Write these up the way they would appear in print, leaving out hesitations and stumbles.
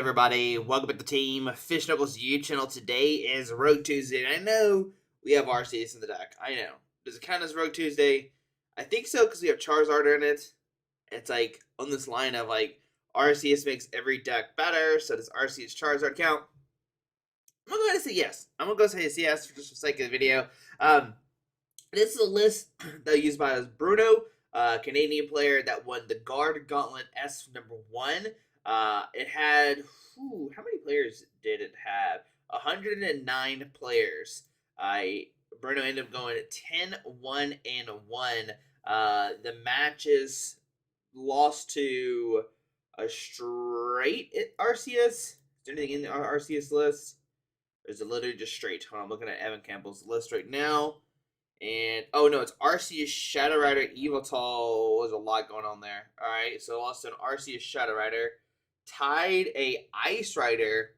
everybody? Welcome back to Team Fish Knuckles YouTube channel. Today is Rogue Tuesday, and I know we have Arceus in the deck. I know. Does it count as Rogue Tuesday? I think so because we have Charizard in it. It's like on this line of like Arceus makes every deck better, so does Arceus Charizard count? I'm gonna go ahead and say yes. I'm gonna go say yes for just the sake of the video. This is a list that used by Bruno, Canadian player that won the Guard Gauntlet S #1. It had, how many players did it have? 109 players. Bruno ended up going 10-1-1. The matches lost to a straight Arceus. Is there anything in the Arceus list? Or is it literally just straight? Hold on, I'm looking at Evan Campbell's list right now. And, oh no, it's Arceus Shadow Rider, Evoltal. There's a lot going on there. Alright, so lost to an Arceus Shadow Rider. Tied a Ice Rider.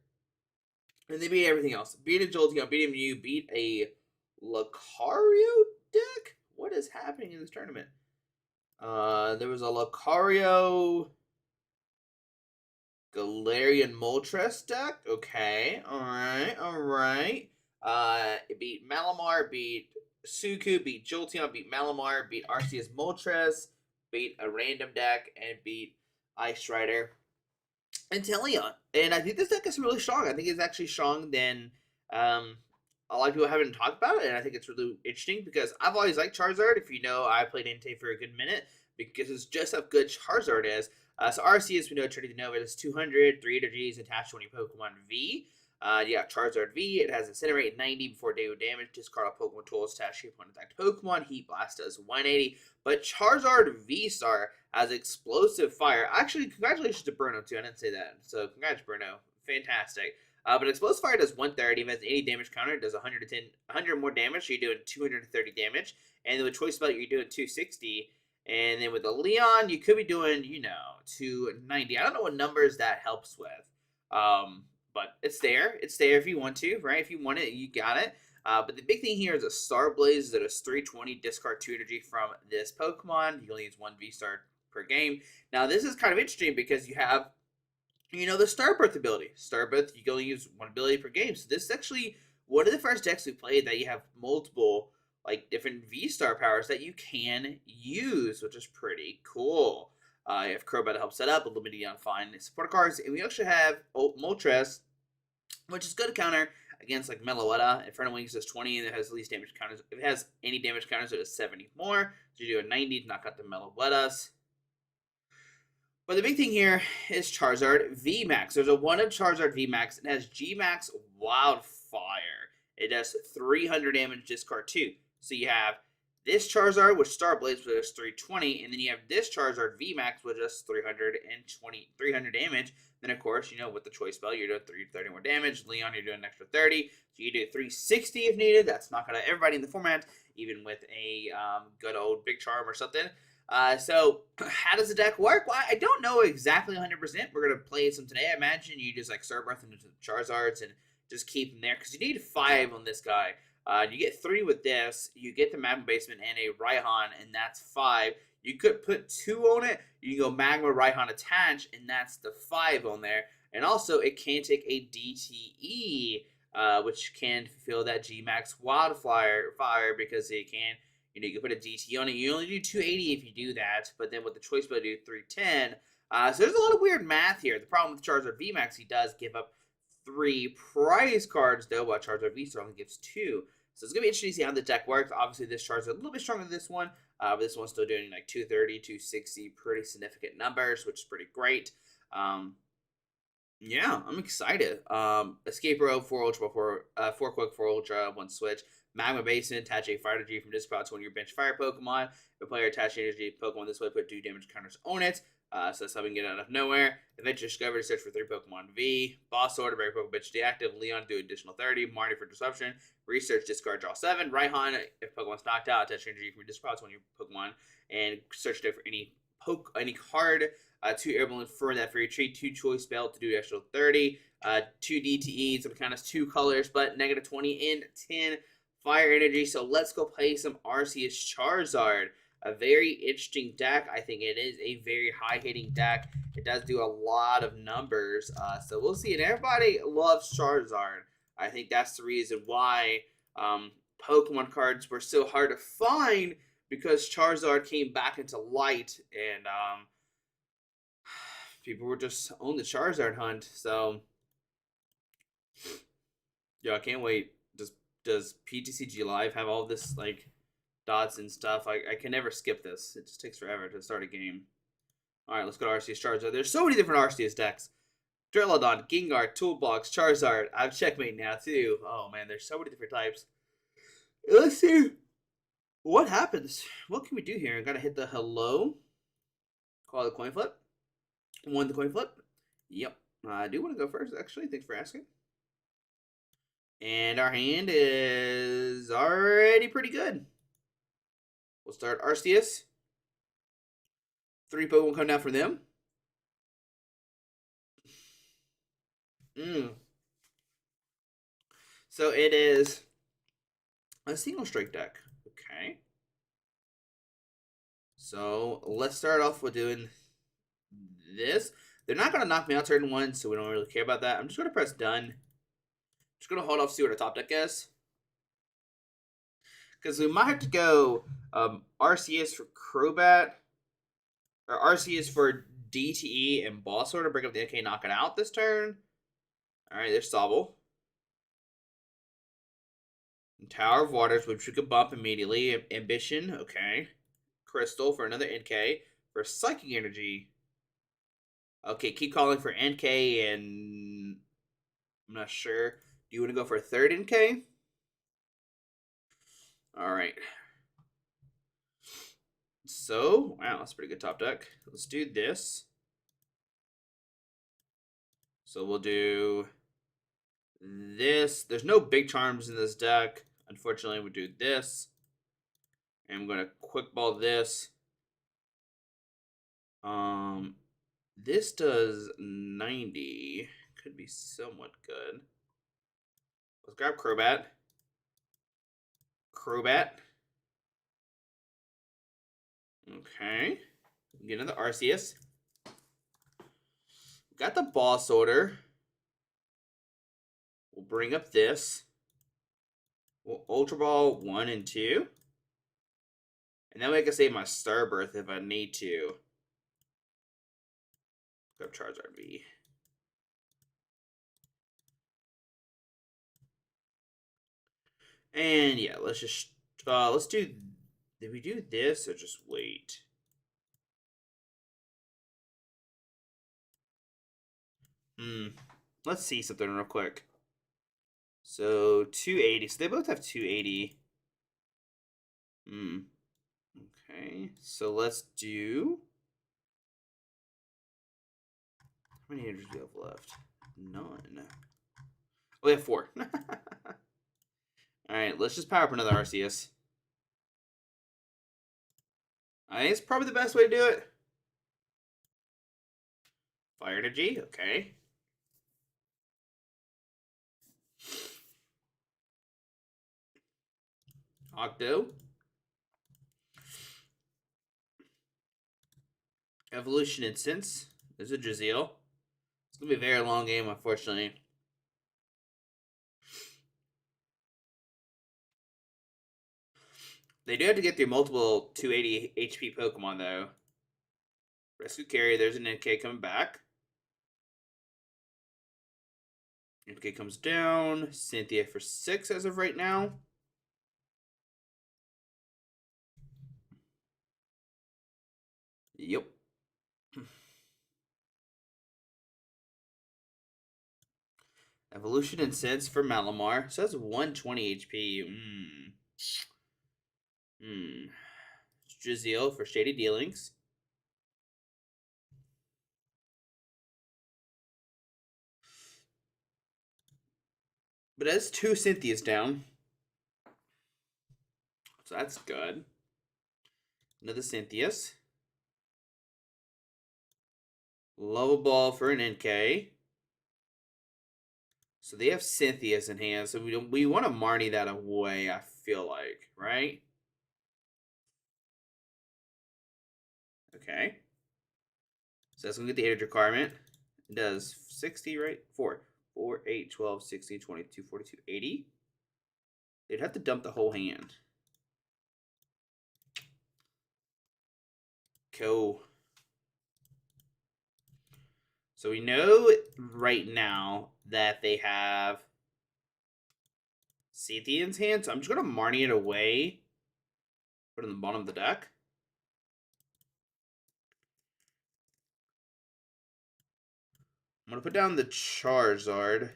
And they beat everything else. Beat a Jolteon, beat a Mew, beat a Lucario deck? What is happening in this tournament? There was a Lucario Galarian Moltres deck. Okay, alright. It beat Malamar, beat Suku, beat Jolteon, beat Malamar, beat Arceus Moltres, beat a random deck, and beat Ice Rider and Teleon. And I think this deck is really strong. I think it's actually strong than a lot of people haven't talked about it, and I think it's really interesting because I've always liked Charizard. If you know, I played Entei for a good minute because it's just how good Charizard is. So Arceus, we know Trinity Nova is 200, 3 energies attached to any Pokemon V. You got Charizard V. It has Incinerate 90 before daily damage. Discard all Pokemon tools attached to opponent attacked Pokemon. Heat Blast does 180. But Charizard VSTAR has Explosive Fire. Actually, congratulations to Bruno, too. I didn't say that. So, congrats, Bruno. Fantastic. But Explosive Fire does 130. If it has an 80 damage counter, it does 100 more damage. So, you're doing 230 damage. And then with Choice Belt, you're doing 260. And then with the Leon, you could be doing, 290. I don't know what numbers that helps with. But it's there. It's there if you want to, right? If you want it, you got it. But the big thing here is a Star Blaze that is 320, discard 2 energy from this Pokemon. You only use 1 V-Star per game. Now, this is kind of interesting because you have, the Starbirth ability. Starbirth, you can only use 1 ability per game. So this is actually one of the first decks we played that you have multiple, different V-Star powers that you can use, which is pretty cool. You have Crobat to help set up, Lumineon V support cards, and we actually have Moltres, which is good to counter against Meloetta. If Inferno Wings does 20 and it has least damage counters, if it has any damage counters, it does 70 more. So you do a 90 to knock out the Meloettas. But the big thing here is Charizard VMAX. There's a 1 of Charizard VMAX. It has G-Max Wildfire. It does 300 damage, discard 2. So you have this Charizard with Star Blaze, which does 320, and then you have this Charizard VMAX, which does 300 damage. Then, of course, with the Choice Belt, you're doing 330 more damage. Leon, you're doing an extra 30. So you do 360 if needed. That's knocking out everybody in the format, even with a good old Big Charm or something. So how does the deck work? Well, I don't know exactly 100%. We're going to play some today. I imagine you just Starbreath into the Charizards and just keep them there because you need 5 on this guy. You get 3 with this. You get the Magma Basement and a Raihan, and that's 5. You could put 2 on it. You can go Magma, Raihan, Attach, and that's the 5 on there. And also, it can take a DTE, which can fulfill that G-Max Wildfire fire because it can, you can put a DTE on it. You only do 280 if you do that, but then with the Choice Belt, you do 310. So there's a lot of weird math here. The problem with Charizard VMAX, he does give up 3 prize cards, though, while Charizard VSTAR only gives 2. So it's going to be interesting to see how the deck works. Obviously, this Charizard is a little bit stronger than this one. But this one's still doing 230, 260, pretty significant numbers, which is pretty great. Yeah, I'm excited. Escape Row, 4 Ultra, 4 Quick, 4 Ultra, 1 Switch. Magma Basin, attach a Fire Energy from discard to one of your bench Fire Pokemon. If a player attach energy Pokemon this way, put 2 damage counters on it. So that's how we can get out of nowhere. Adventure Discovery, search for 3 Pokemon V. Boss Order, break Pokemon Bench deactive. Leon, do additional 30. Marnie for Disruption. Research, discard, draw 7. Raihan, if Pokemon's knocked out, attach energy from discard to one of your Pokemon. And search there for any card. 2 Air Balloon for that free treat. 2 Choice Belt to do extra 30. 2 DTEs, some kind of 2 colors, but -20 and 10 Fire Energy. So let's go play some Arceus Charizard. a very interesting deck. I think it is a very high-hitting deck. It does do a lot of numbers, so we'll see. And everybody loves Charizard. I think that's the reason why Pokemon cards were so hard to find, because Charizard came back into light, and people were just on the Charizard hunt. So yeah, I can't wait. Does PTCG Live have all this like dots and stuff? I can never skip this. It just takes forever to start a game. All right, let's go to Arceus Charizard. There's so many different Arceus decks. Drillodon, Gengar, Toolbox, Charizard. I'm Checkmate now too. Oh man, there's so many different types. Let's see what happens. What can we do here? I gotta hit the hello. Call the coin flip. Won the coin flip. Yep. I do want to go first, actually. Thanks for asking. And our hand is already pretty good. We'll start Arceus. 3 Pokemon come down for them. So it is a single strike deck. Okay. So let's start off with doing this. They're not going to knock me out turn 1, so we don't really care about that. I'm just going to press done. Just going to hold off, see what our top deck is. Because we might have to go Arceus for Crobat, or Arceus for DTE and Boss Order, bring up the NK, knock it out this turn. Alright, there's Sobble. And Tower of Waters, which we could bump immediately. Ambition, okay. Crystal for another NK. For Psychic Energy. Okay, keep calling for NK, and I'm not sure. Do you want to go for a third NK? Alright. So, wow, that's a pretty good top deck. Let's do this. So we'll do this. There's no big charms in this deck. Unfortunately, we do this. And I'm going to quick ball this. This does 90. Could be somewhat good. Let's grab Crobat. Crobat. Okay. Get another Arceus. Got the Boss Order. We'll bring up this. We'll Ultra Ball 1 and 2. And then we can save my Starbirth if I need to. Grab Charizard V. And yeah, let's just let's do. Did we do this or just wait? Let's see something real quick. So 280. So they both have 280. Okay. So let's do. How many energies do we have left? None. Oh, we have 4. Alright, let's just power up another Arceus. I think it's probably the best way to do it. Fire Energy, okay. Octo. Evolution Instance. There's a Drizzle. It's going to be a very long game, unfortunately. They do have to get through multiple 280 HP Pokemon, though. Rescue Carrier, there's an NK coming back. NK comes down. Cynthia for 6 as of right now. Yep. Evolution and Sense for Malamar. So that's 120 HP. Drizzle for Shady Dealings. But that's 2 Cynthias down. So that's good. Another Cynthias. Love Ball for an NK. So they have Cynthias in hand. So we want to Marnie that away, I feel like, right? Okay. So that's going to get the energy requirement. It does 60, right? 4, 8, 12, 16, 22, 42, 80. They'd have to dump the whole hand. Cool. So we know right now that they have Cynthian's hand, so I'm just going to Marnie it away. Put it in the bottom of the deck. I'm going to put down the Charizard.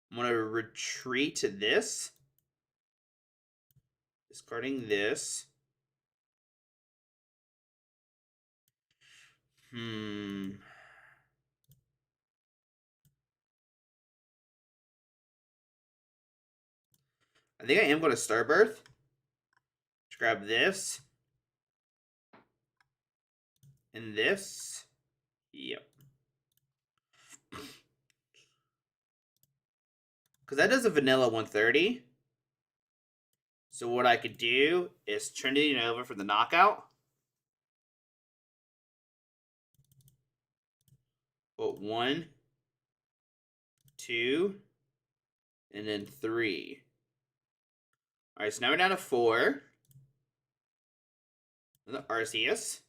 I'm going to retreat to this. Discarding this. I think I am going to Starbirth. Just grab this. And this. Yep. Because that does a vanilla 130. So what I could do is Trinity Nova for the knockout. Put 1, 2, and then 3. Alright, so now we're down to 4. The Arceus.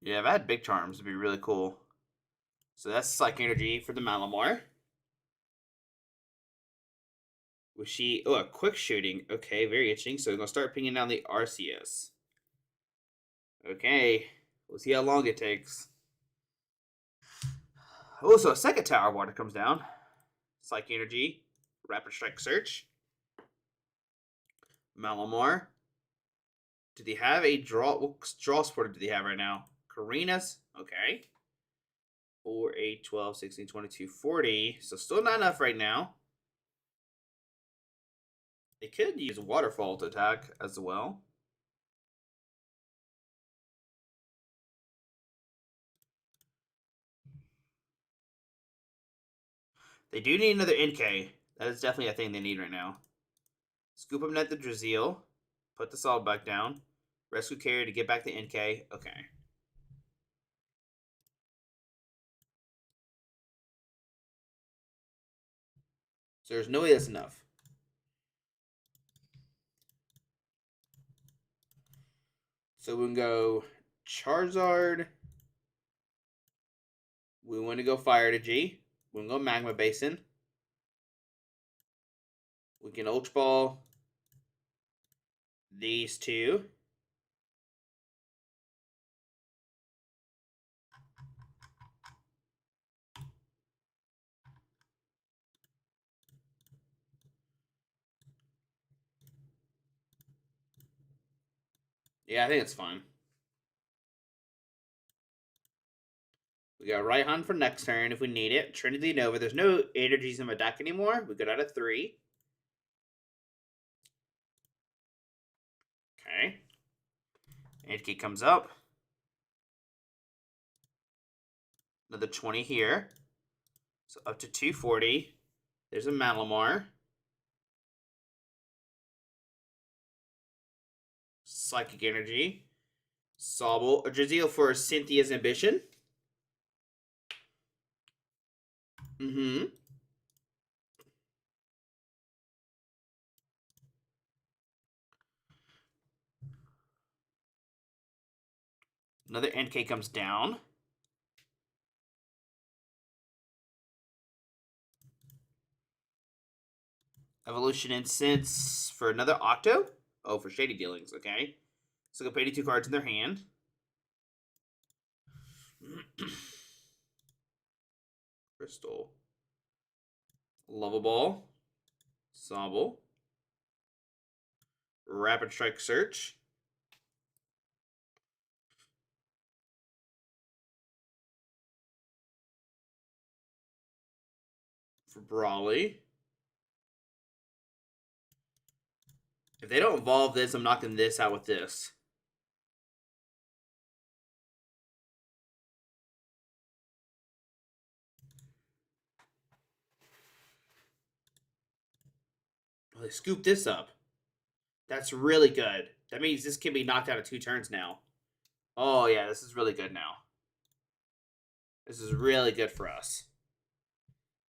Yeah, if I had big charms, it'd be really cool. So that's Psychic Energy for the Malamar. Was she... Oh, a quick shooting. Okay, very interesting. So we're going to start pinging down the Arceus. Okay. We'll see how long it takes. Oh, so a second Tower of Water comes down. Psychic Energy. Rapid Strike Search. Malamar. Do they have a draw? What draw supporter do they have right now? Karina's. Okay. 4, 8, 12, 16, 22, 40. So still not enough right now. They could use Waterfall to attack as well. They do need another NK. That is definitely a thing they need right now. Scoop up net the Draziel. Put the Solid back down. Rescue Carrier to get back the NK. Okay. So there's no way that's enough. So we can go Charizard. We want to go Fire to G. We can go Magma Basin. We can Ultra Ball these two. Yeah, I think it's fine. We got Raihan for next turn if we need it. Trinity Nova. There's no energies in my deck anymore. We got out of 3. Okay. Key comes up. Another 20 here. So up to 240. There's a Malamar. Psychic Energy. Sobble. A Draziel for Cynthia's Ambition. Another NK comes down. Evolution Incense for another Octo. Oh, for Shady Dealings. Okay. So they'll pay 2 cards in their hand. Crystal. Lovable. Sobble. Rapid Strike Search. For Brawly. If they don't evolve this, I'm knocking this out with this. Oh, they scooped this up. That's really good. That means this can be knocked out in 2 turns now. Oh, yeah, this is really good now. This is really good for us.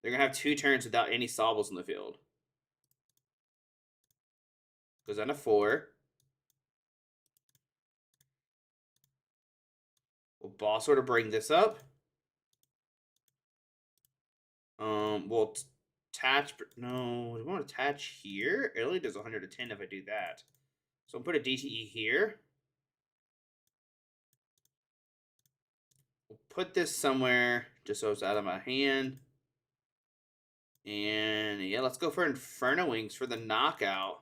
They're going to have 2 turns without any Sobbles in the field. Goes down to 4. We'll boss order bring this up. We'll attach. No, we want to attach here. It only does 110 if I do that. So I'll put a DTE here. We'll put this somewhere just so it's out of my hand. And yeah, let's go for Inferno Wings for the knockout.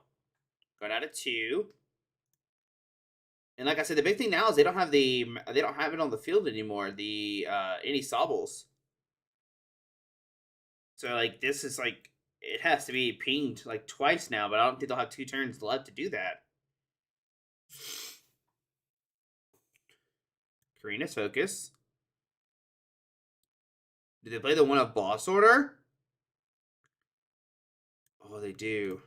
Going out of 2. And like I said, the big thing now is they don't have it on the field anymore. The any Sobbles. So like this is like it has to be pinged like twice now, but I don't think they'll have 2 turns left to do that. Karina's Focus. Did they play the one of Boss Order? Oh, they do.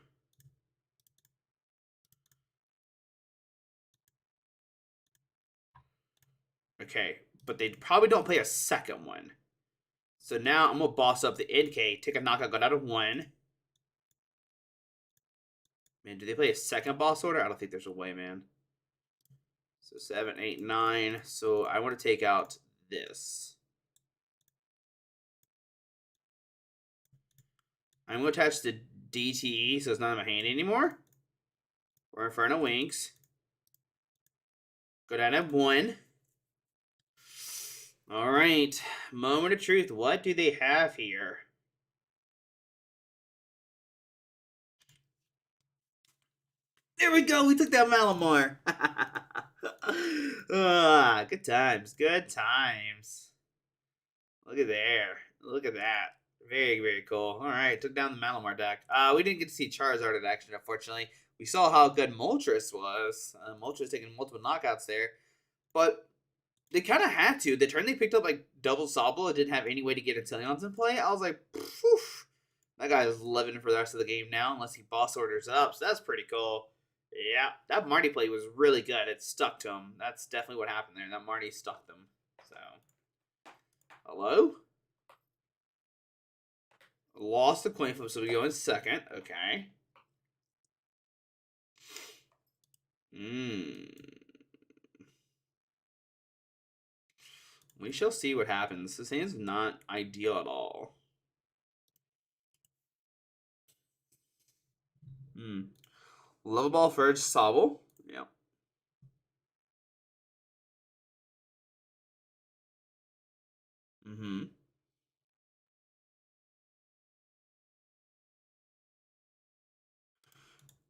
Okay, but they probably don't play a second one. So now I'm going to boss up the NK, take a knockout, go down to 1. Man, do they play a second boss order? I don't think there's a way, man. So 7, 8, 9. So I want to take out this. I'm going to attach the DTE so it's not in my hand anymore. Or Inferno Wings. Go down to 1. All right. Moment of truth. What do they have here? There we go. We took that Malamar. Good times. Good times. Look at there. Look at that. Very, very cool. All right. Took down the Malamar deck. We didn't get to see Charizard in action, unfortunately. We saw how good Moltres was. Moltres taking multiple knockouts there. But they kind of had to. The turn they picked up like double Sobble, it didn't have any way to get Inteleons in play. I was like, poof. That guy is living for the rest of the game now, unless he boss orders up. So that's pretty cool. Yeah, that Marnie play was really good. It stuck to him. That's definitely what happened there. That Marnie stuck them. So, hello? Lost the coin flip, so we go in second. Okay. We shall see what happens. This hand's not ideal at all. Level Ball Furge Sobble. Yeah.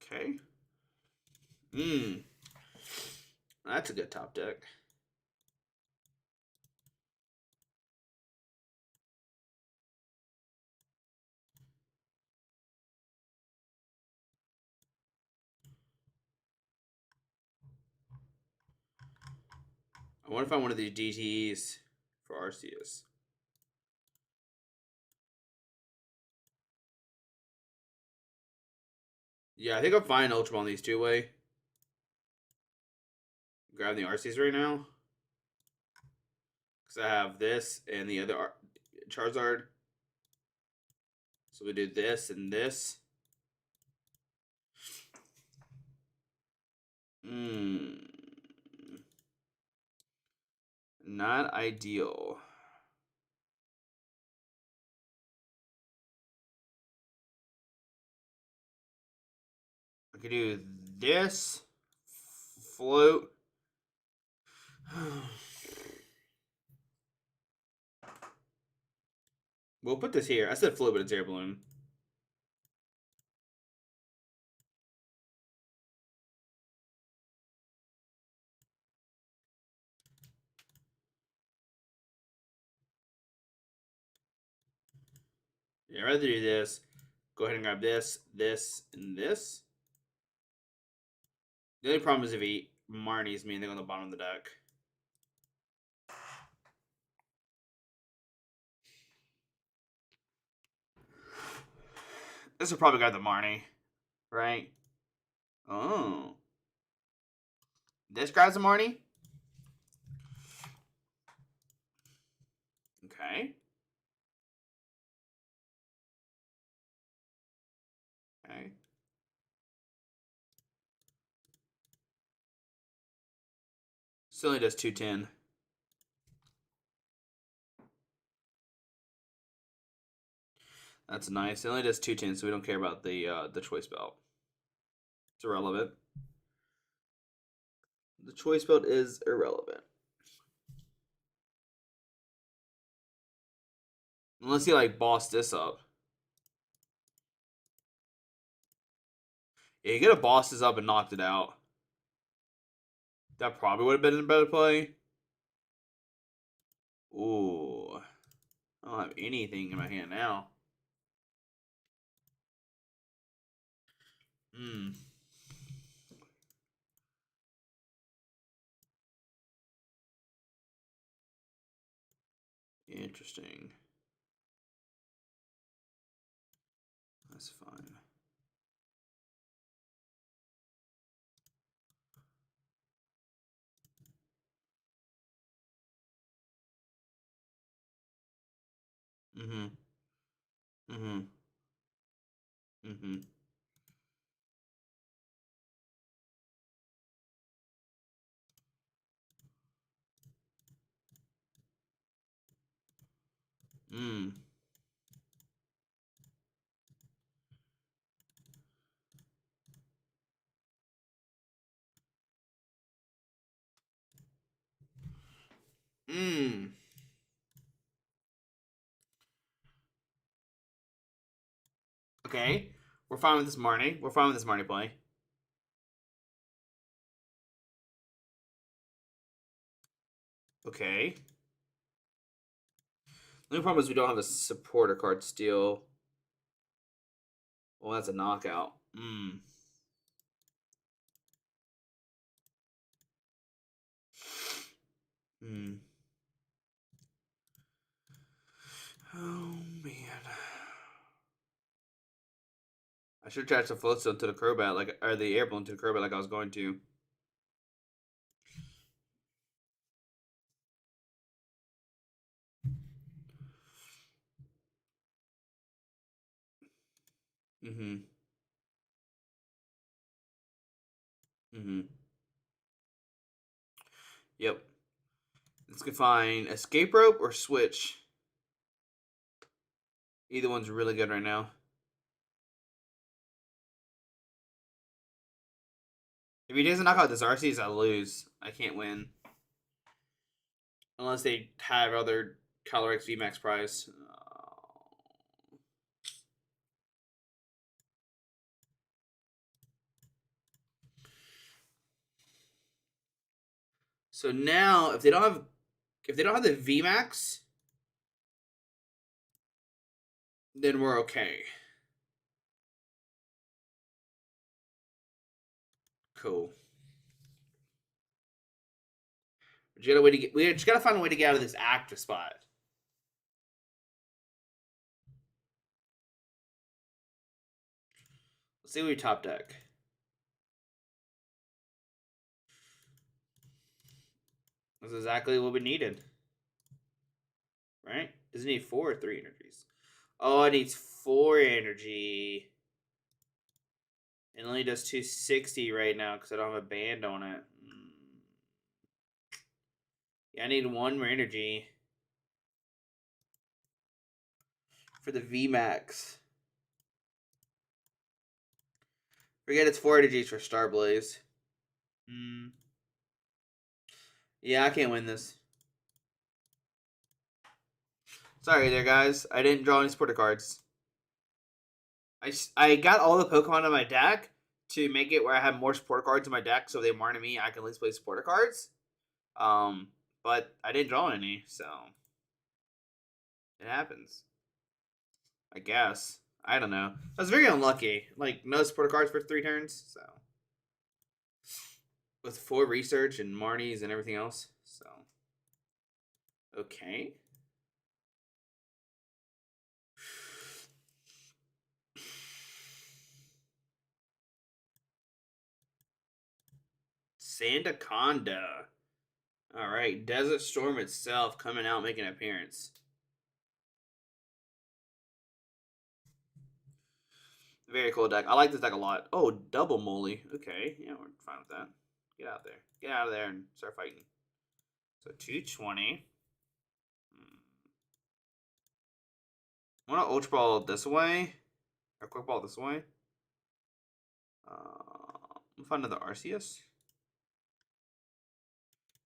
Okay. That's a good top deck. I wonder if I want one of these DTs for Arceus. Yeah, I think I'm fine Ultra Ball on these 2-way. Grab the Arceus right now. Because I have this and the other Charizard. So we do this and this. Not ideal. I could do this. Float. We'll put this here. I said float, but it's Air Balloon. Yeah, I'd rather do this. Go ahead and grab this, this, and this. The only problem is if he Marnies me and they go on the bottom of the deck. This will probably grab the Marnie. Right? Oh. This grabs a Marnie? Okay. Okay. Still only does 210. That's nice. It only does 210, so we don't care about the choice belt. It's irrelevant. The choice belt is irrelevant. Unless he like bossed this up. Yeah, he could have bossed this up and knocked it out. That probably would have been a better play. Ooh. I don't have anything in my hand now. Hmm. Interesting. That's fine. Mm-hmm. Mm-hmm. Mm-hmm. Mm. Mm. Okay. We're fine with this Marnie. We're fine with this Marnie play. Okay. The only problem is we don't have a supporter card still. Well, that's a knockout. Hmm. Hmm. Oh, man. I should attach the floatstone to the Crobat, like, or the air balloon to the Crobat like I was going to. Mm-hmm. Mm-hmm. Yep. Let's go find escape rope or switch. Either one's really good right now. If he doesn't knock out this Arceus, I lose. I can't win. Unless they have other Calyrex VMAX prize. So now, if they don't have the VMAX, then we're okay. Cool. We just gotta find a way to get out of this active spot. Let's see what we top deck. That's exactly what we needed. Right? Does it need 4 or 3 energies? Oh, it needs 4 energy. It only does 260 right now because I don't have a band on it. Yeah, I need 1 more energy for the VMAX. Forget it's 4 energies for Star Blaze. Yeah, I can't win this. Sorry there, guys. I didn't draw any supporter cards. I got all the Pokemon in my deck to make it where I have more supporter cards in my deck, so if they Marnie me, I can at least play supporter cards. But I didn't draw any, so it happens. I guess. I don't know. I was very unlucky. Like, no supporter cards for 3 turns, so. With 4 research and Marnies and everything else, so. Okay. Sandaconda. All right, Desert Storm itself coming out, making an appearance. Very cool deck. I like this deck a lot. Oh, double Moly. Okay, yeah, we're fine with that. Get out there. Get out of there and start fighting. So 220. I want to Ultra Ball this way. Or Quick Ball this way. We'll find another Arceus.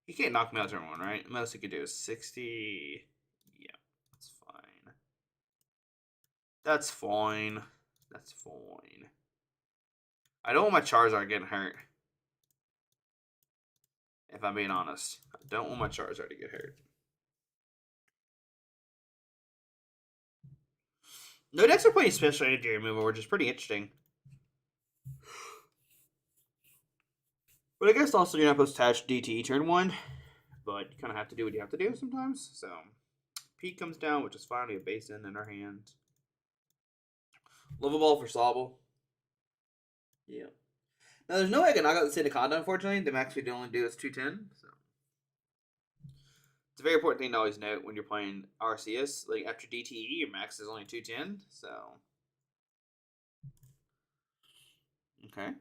He can't knock me out turn 1, right? The most he could do is 60. Yeah, that's fine. That's fine. That's fine. I don't want my Charizard getting hurt. If I'm being honest. I don't want my Charizard to get hurt. No decks are playing special energy removal, which is pretty interesting. But I guess also you're not supposed to attach DTE turn 1. But you kind of have to do what you have to do sometimes. So, P comes down, which is fine. We have Basin in our hand. Love a Ball for Sobble. Yeah. Now, there's no way I can knock out the Sandaconda, unfortunately. The max we can only do is 210. So, it's a very important thing to always note when you're playing Arceus. Like, after DTE, your max is only 210. So, okay.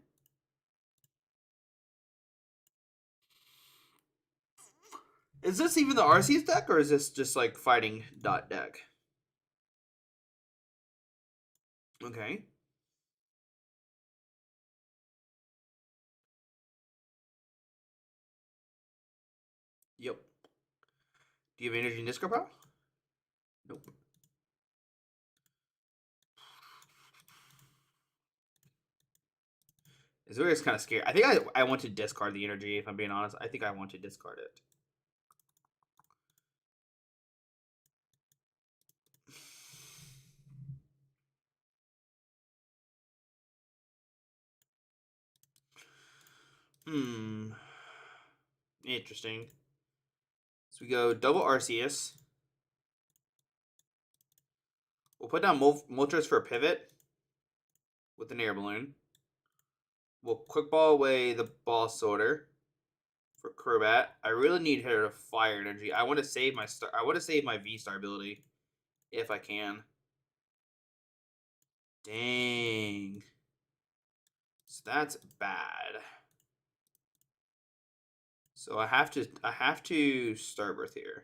Is this even the Arceus deck, or is this just like fighting dot deck? Okay. Yep. Do you have energy in discard pile? Nope. It's very kind of scary. I think I want to discard the energy, if I'm being honest. I think I want to discard it. Interesting. So we go double Arceus. We'll put down Moltres for a pivot with an Air Balloon. We'll Quick Ball away the Ball Sorter for Crobat. I really need her to Fire Energy. I want to save my star. I want to save my V-Star ability if I can. Dang. So that's bad. So I have to Starbirth here.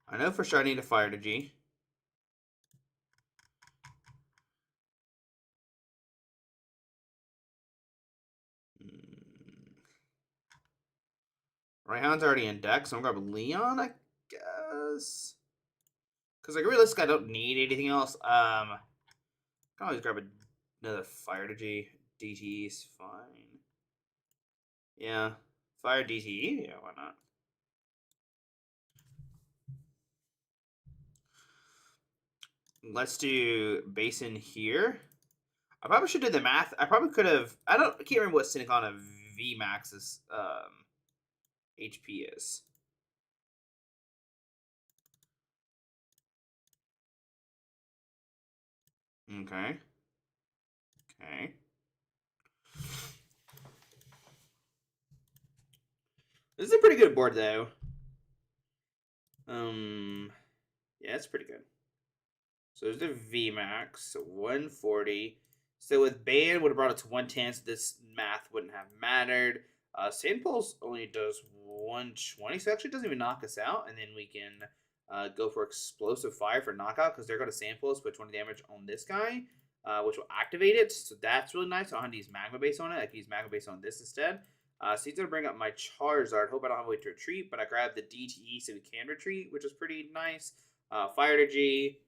I know for sure I need a Fire Energy. Raihan's already in deck, so I'm gonna grab Leon, I guess. Because like realistically, I don't need anything else. I can always grab another Fire Energy. DTE's fine. Yeah, Fire DTE. Yeah, why not? Let's do Basin here. I probably should do the math. I probably could have. I can't remember what Sandaconda VMAX's HP is. Okay. Okay. This is a pretty good board, though. Yeah, it's pretty good. So there's the VMAX, 140. So with Ban, would have brought it to 110, so this math wouldn't have mattered. Sandpulse only does 120, so it actually doesn't even knock us out. And then we can go for Explosive Fire for knockout, because they're going to Sandpulse, put 20 damage on this guy, which will activate it. So that's really nice. I don't have to use Magma Base on it. I can use Magma Base on this instead. So he's going to bring up my Charizard. Hope I don't have a way to retreat, but I grabbed the DTE so we can retreat, which is pretty nice. Fire Energy.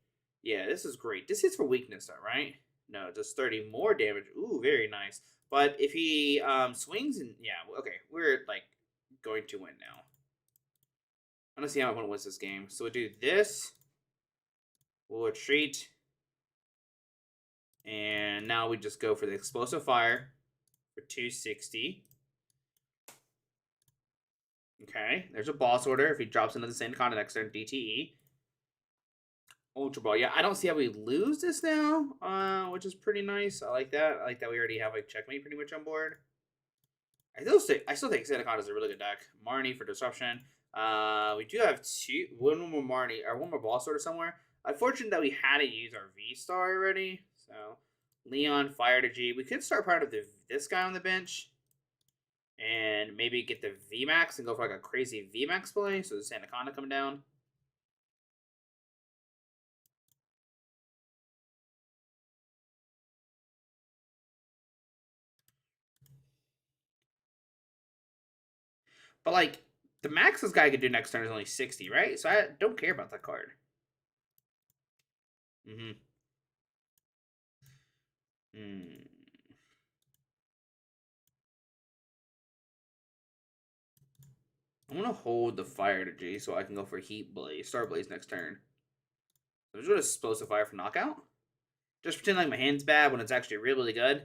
Yeah, this is great. This hits for weakness, though, right? No, it does 30 more damage. Ooh, very nice. But if he swings and... Yeah, okay. We're, like, going to win now. I want to see how I want to win this game. So we'll do this. We'll retreat. And now we just go for the Explosive Fire for 260. Okay, there's a Boss Order if he drops into the Sandaconda next turn, DTE. Ultra Ball. Yeah, I don't see how we lose this now, which is pretty nice. I like that. I like that we already have like checkmate pretty much on board. I still think Sandaconda is a really good deck. Marnie for disruption. We do have one more Marnie or one more Ball Sorter somewhere. Unfortunate that we had to use our V-Star already. So Leon Fire to G. We could start part of this guy on the bench. And maybe get the VMAX and go for like a crazy VMAX play. So the Sandaconda coming down. But like the max this guy could do next turn is only 60, right? So I don't care about that card. Mm-hmm. I'm gonna hold the Fire to G so I can go for Heat Blaze, Star Blaze next turn. I'm just gonna Explosive Fire for knockout. Just pretend like my hand's bad when it's actually really good.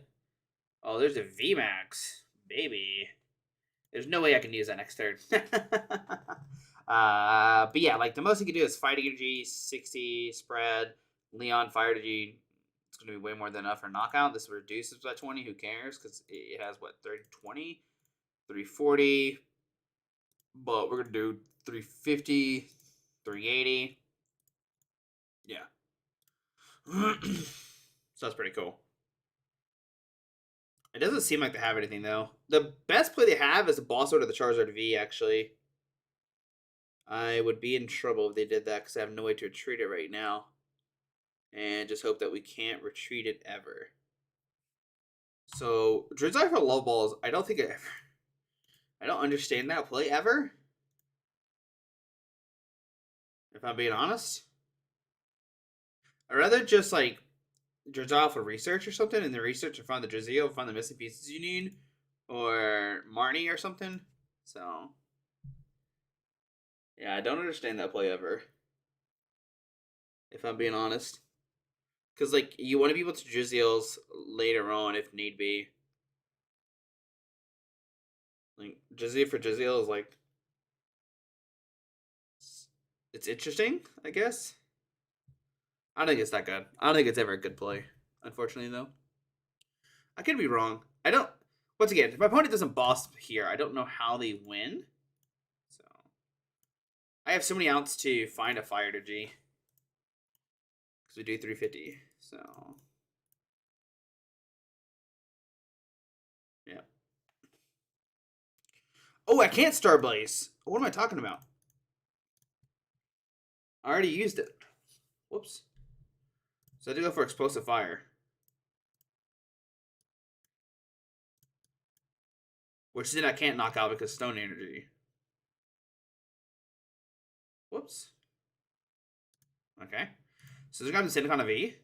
Oh, there's a VMAX, baby. There's no way I can use that next turn. But yeah, like the most you can do is Fighting Energy, 60 spread, Leon Fire to G. It's gonna be way more than enough for knockout. This reduces by 20. Who cares? Because it has what 30, 20, 340. But we're gonna do 350, 380. Yeah. So that's pretty cool. It doesn't seem like they have anything though. The best play they have is the Ball Sword of the Charizard V. Actually, I would be in trouble if they did that because I have no way to retreat it right now, and just hope that we can't retreat it ever. So Drizzle for low balls. I don't think it ever. I don't understand that play ever. If I'm being honest, I'd rather just like Drizzle for research or something, and the research and find the Drizzle, find the missing pieces you need, or Marnie or something. So yeah, I don't understand that play ever. If I'm being honest. Because, like, you want to be able to Drizzles later on if need be. Like, Drizzle for Drizzle is, like, it's interesting, I guess. I don't think it's that good. I don't think it's ever a good play, unfortunately, though. I could be wrong. I don't, once again, if my opponent doesn't boss here, I don't know how they win. So, I have so many outs to find a Fire to G. Because we do 350, so. Yeah. Oh, I can't Star Blaze. What am I talking about? I already used it. Whoops. So I had to go for Explosive Fire. Which then I can't knock out because Stone Energy. Whoops. Okay. So there's got to be Sandaconda V.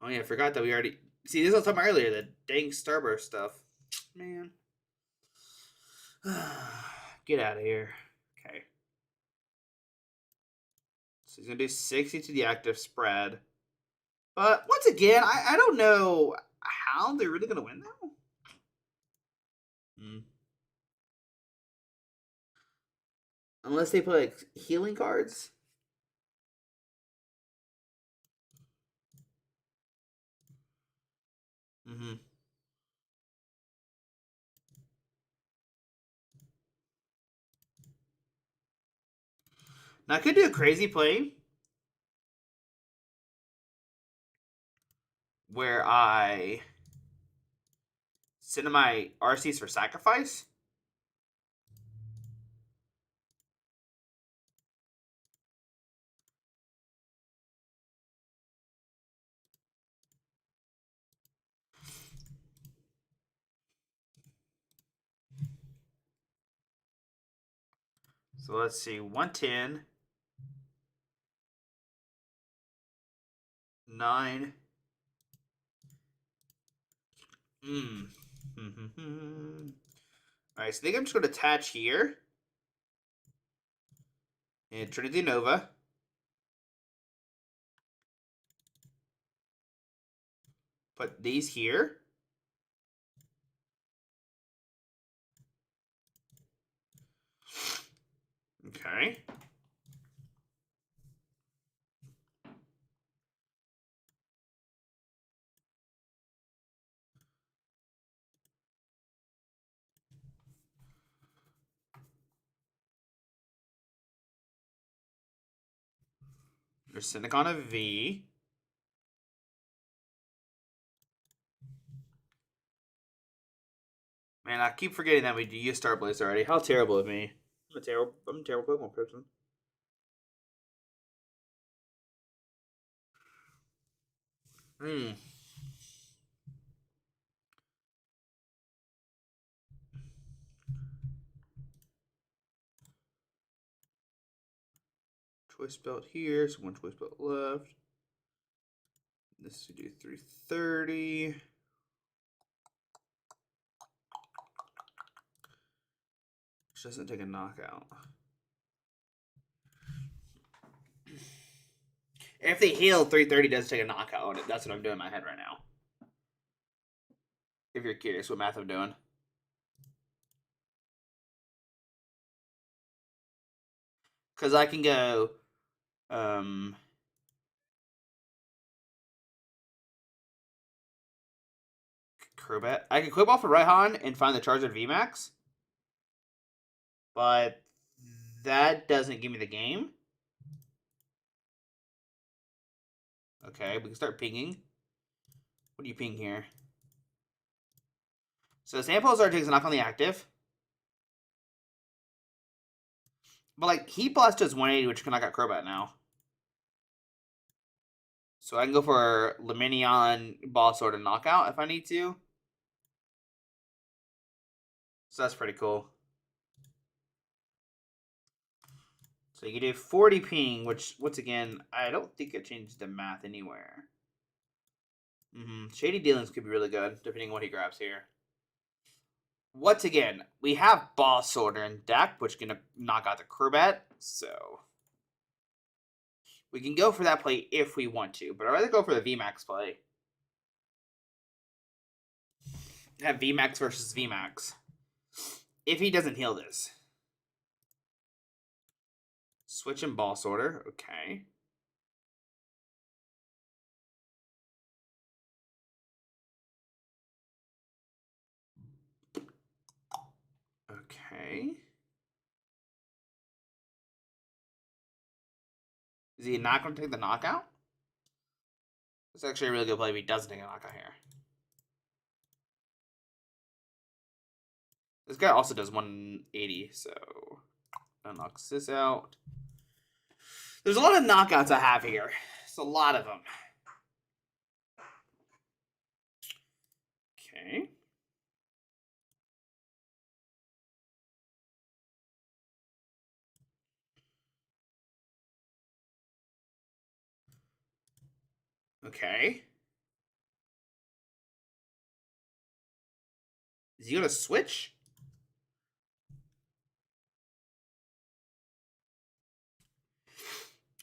Oh yeah, I forgot that we already... See, this was talking about earlier, the dang Starburst stuff. Man. Get out of here. Okay. So he's going to do 60 to the active spread. But once again, I don't know how they're really going to win now. Unless they play like healing cards. Now I could do a crazy play where I send my Arceus for sacrifice. So let's see, 110, 9. Alright, so I think I'm just going to attach here. And Trinity Nova. Put these here. Okay. There's Sandaconda V. Man, I keep forgetting that we used Star Blaze already. How terrible of me. I'm a terrible Pokemon person. Choice Belt here, so 1 Choice Belt left. This would do 330. Which doesn't take a knockout. If they heal, 330 does take a knockout on it. That's what I'm doing in my head right now. If you're curious what math I'm doing. Because I can go... Crobat. I can equip off of Raihan and find the Charizard VMAX. But that doesn't give me the game. Okay, we can start pinging. What do you ping here? So Samples takes a knock on the active. But like Heat Blast does 180, which can knock out Crobat now. So I can go for Lumineon Ball Sword and Knockout if I need to. So that's pretty cool. So you can do 40 ping, which, once again, I don't think it changed the math anywhere. Shady Dealings could be really good, depending on what he grabs here. Once again, we have Ball Sword in deck, which can knock out the Crobat, so... we can go for that play if we want to, but I'd rather go for the VMAX play. Have VMAX versus VMAX. If he doesn't heal this. Switch and Ball Sorter. Okay. Okay. Is he not going to take the knockout? It's actually a really good play if he doesn't take a knockout here. This guy also does 180, so that knocks this out. There's a lot of knockouts I have here. It's a lot of them. Okay. Okay. Is he going to switch?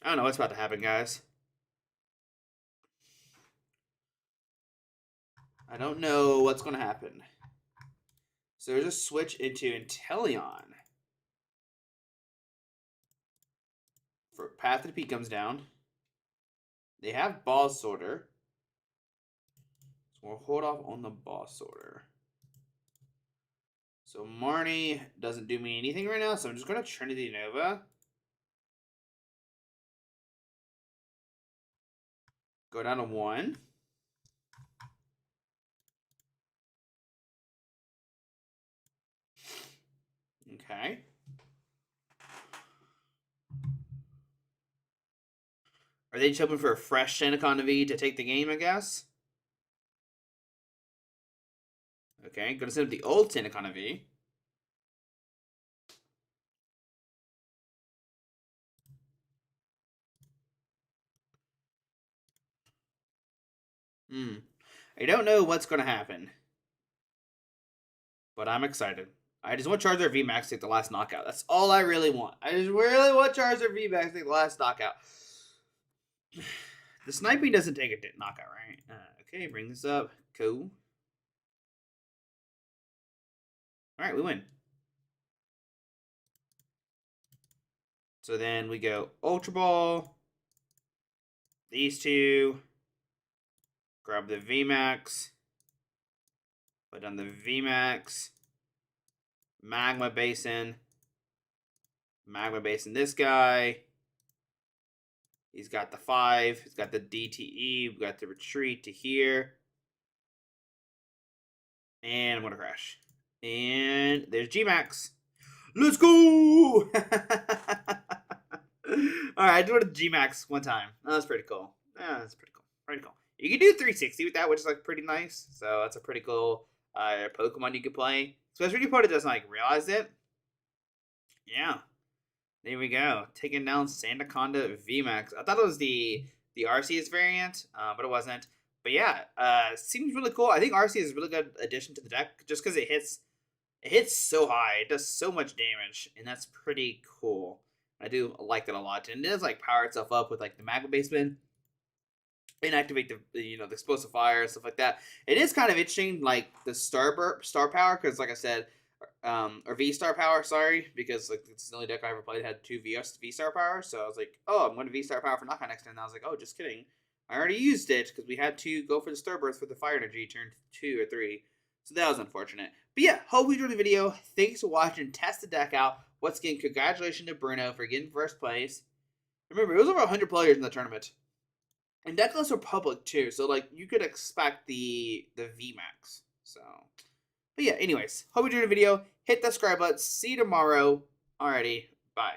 I don't know what's about to happen, guys. I don't know what's going to happen. So there's a switch into Inteleon. For Path to the Peak comes down. They have Ball Sorter. So we'll hold off on the Ball Sorter. So Marnie doesn't do me anything right now, so I'm just going to Trinity Nova. Go down to 1. Okay. Are they just hoping for a fresh Sandaconda V to take the game, I guess? Okay, gonna send up the old Sandaconda V. I don't know what's gonna happen. But I'm excited. I just want Charizard VMAX to take the last knockout. That's all I really want. I just really want Charizard VMAX to take the last knockout. The sniping doesn't take a knockout, right? Okay, bring this up. Cool. Alright, we win. So then we go Ultra Ball. These two. Grab the VMAX. Put down the VMAX. Magma Basin. Magma Basin this guy. He's got the 5. He's got the DTE. We've got the retreat to here. And I'm going to crash. And there's G-Max. Let's go! Alright, I did it with G-Max one time. That was pretty cool. Yeah, that's pretty cool. Pretty cool. You can do 360 with that, which is like pretty nice. So that's a pretty cool Pokemon you can play. Especially when your opponent doesn't like realize it. Yeah. There we go. Taking down Sandaconda VMAX. I thought it was the Arceus variant, but it wasn't. But yeah, seems really cool. I think Arceus is a really good addition to the deck just because it hits so high. It does so much damage, and that's pretty cool. I do like that a lot. And it does like power itself up with like the Magma Basin and activate the explosive fire and stuff like that. It is kind of interesting, like the star power, because like I said, or V-Star power, sorry, because like it's the only deck I ever played that had 2 V-Star power. So I was like, oh, I'm going to V-Star power for knockout next turn. And I was like, oh, just kidding. I already used it because we had to go for the Starburst for the fire energy turn 2 or 3. So that was unfortunate. But yeah, hope you enjoyed the video. Thanks for watching. Test the deck out. Once again, congratulations to Bruno for getting first place. Remember, it was over 100 players in the tournament. And deck lists were public too, so like you could expect the VMAX. So, but yeah, anyways, hope you enjoyed the video. Hit that subscribe button. See you tomorrow. Alrighty, bye.